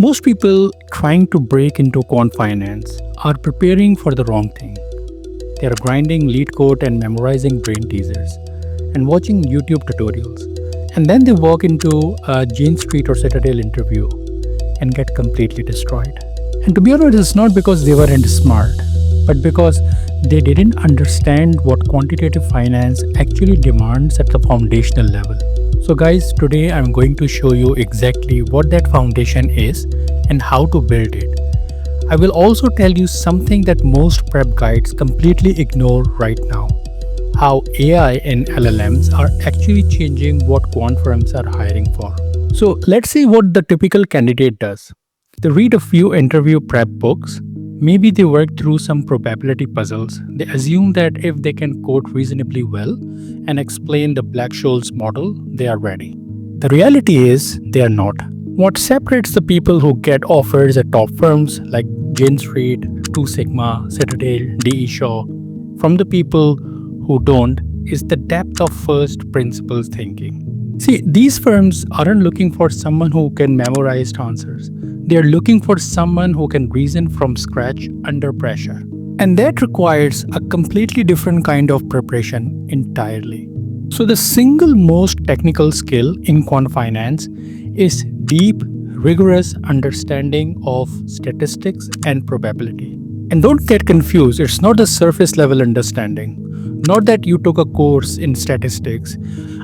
Most people trying to break into quant finance are preparing for the wrong thing. They are grinding LeetCode and memorizing brain teasers and watching YouTube tutorials. And then they walk into a Jane Street or Citadel interview and get completely destroyed. And to be honest, it's not because they weren't smart, but because they didn't understand what quantitative finance actually demands at the foundational level. So guys, today I'm going to show you exactly what that foundation is and how to build it. I will also tell you something that most prep guides completely ignore right now: how AI and LLMs are actually changing what quant firms are hiring for. So let's see what the typical candidate does. They read a few interview prep books. Maybe they work through some probability puzzles. They assume that if they can code reasonably well and explain the Black-Scholes model, they are ready. The reality is they are not. What separates the people who get offers at top firms like Jane Street, Two Sigma, Citadel, DE Shaw from the people who don't is the depth of first principles thinking. See, these firms aren't looking for someone who can memorize answers. They are looking for someone who can reason from scratch under pressure. And that requires a completely different kind of preparation entirely. So the single most technical skill in quant finance is deep, rigorous understanding of statistics and probability. And don't get confused, it's not a surface level understanding. Not that you took a course in statistics.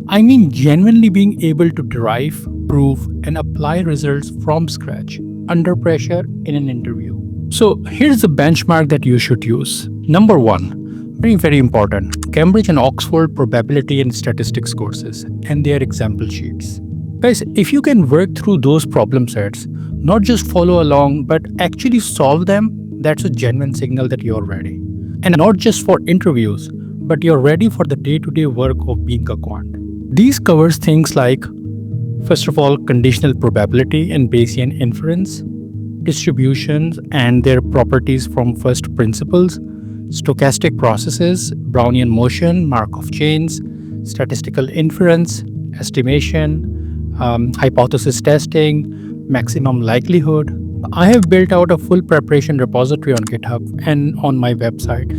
I mean genuinely being able to derive, prove, and apply results from scratch under pressure in an interview. So here's the benchmark that you should use. Number one, very important, Cambridge and Oxford probability and statistics courses and their example sheets. Guys, if you can work through those problem sets, not just follow along, but actually solve them, that's a genuine signal that you're ready. And not just for interviews, but you're ready for the day-to-day work of being a quant. These covers things like, first of all, conditional probability and Bayesian inference, distributions and their properties from first principles, stochastic processes, Brownian motion, Markov chains, statistical inference, estimation, hypothesis testing, maximum likelihood. I have built out a full preparation repository on GitHub and on my website,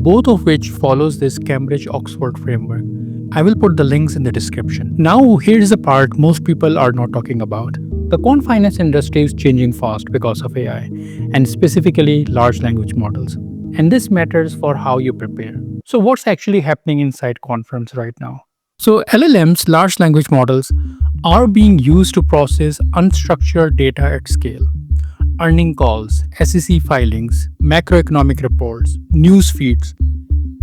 both of which follows this Cambridge-Oxford framework. I will put the links in the description. Now, here's the part most people are not talking about. The quant finance industry is changing fast because of AI, and specifically large language models. And this matters for how you prepare. So what's actually happening inside quant firms right now? So LLMs, large language models, are being used to process unstructured data at scale. Earning calls, SEC filings, macroeconomic reports, news feeds,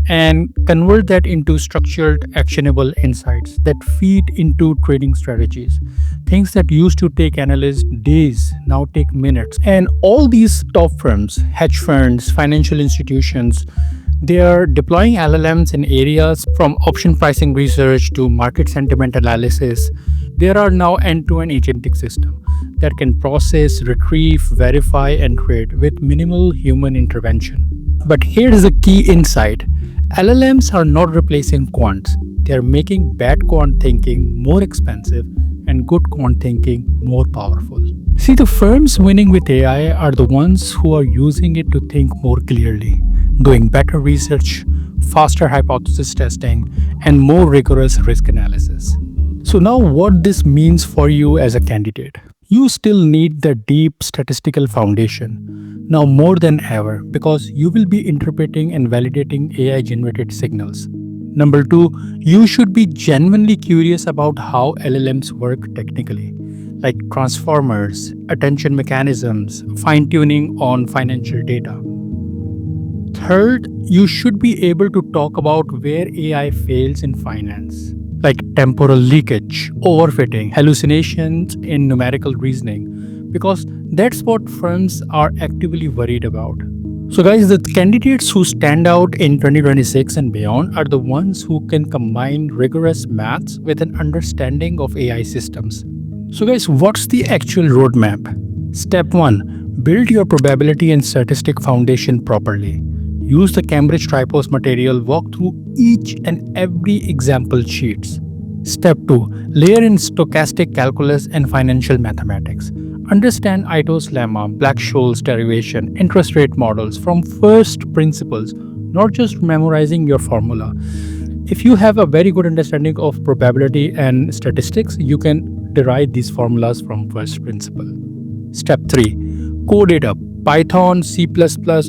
and convert that into structured, actionable insights that feed into trading strategies. Things that used to take analysts days now take minutes. And all these top firms, hedge funds, financial institutions, they are deploying LLMs in areas from option pricing research to market sentiment analysis. There are now end-to-end agentic systems that can process, retrieve, verify, and trade with minimal human intervention. But here is a key insight. LLMs are not replacing quants. They are making bad quant thinking more expensive and good quant thinking more powerful. See, the firms winning with AI are the ones who are using it to think more clearly, doing better research, faster hypothesis testing, and more rigorous risk analysis. So now what this means for you as a candidate. You still need the deep statistical foundation, now more than ever, because you will be interpreting and validating AI-generated signals. Number two, you should be genuinely curious about how LLMs work technically, like transformers, attention mechanisms, fine-tuning on financial data. Third, you should be able to talk about where AI fails in finance, like temporal leakage, overfitting, hallucinations in numerical reasoning, because that's what firms are actively worried about. So guys, the candidates who stand out in 2026 and beyond are the ones who can combine rigorous maths with an understanding of AI systems. So guys, what's the actual roadmap? Step 1. Build your probability and statistic foundation properly. Use the Cambridge Tripos material, walk through each and every example sheets. Step 2. Layer in stochastic calculus and financial mathematics. Understand Ito's lemma, Black-Scholes derivation, interest rate models from first principles, not just memorizing your formula. If you have a very good understanding of probability and statistics, you can derive these formulas from first principle. Step 3. Code it up. Python, C++,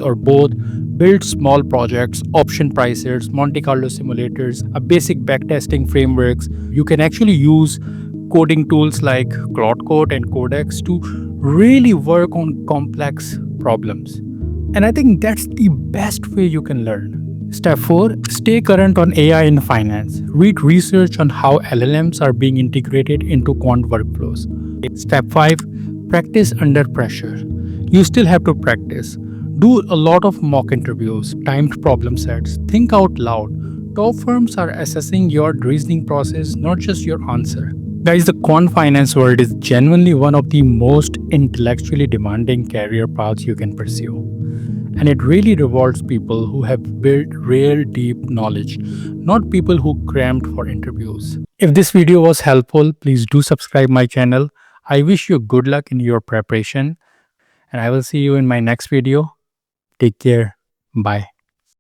or both. Build small projects, option pricers, Monte Carlo simulators, a basic backtesting frameworks. You can actually use coding tools like Code and Codex to really work on complex problems. And I think that's the best way you can learn. Step 4. Stay current on AI in finance. Read research on how LLMs are being integrated into quant workflows. Step 5. Practice under pressure. You still have to practice. Do a lot of mock interviews, timed problem sets, think out loud. Top firms are assessing your reasoning process, not just your answer. Guys, the quant finance world is genuinely one of the most intellectually demanding career paths you can pursue. And it really rewards people who have built real deep knowledge, not people who crammed for interviews. If this video was helpful, please do subscribe my channel. I wish you good luck in your preparation, and I will see you in my next video. Take care. Bye.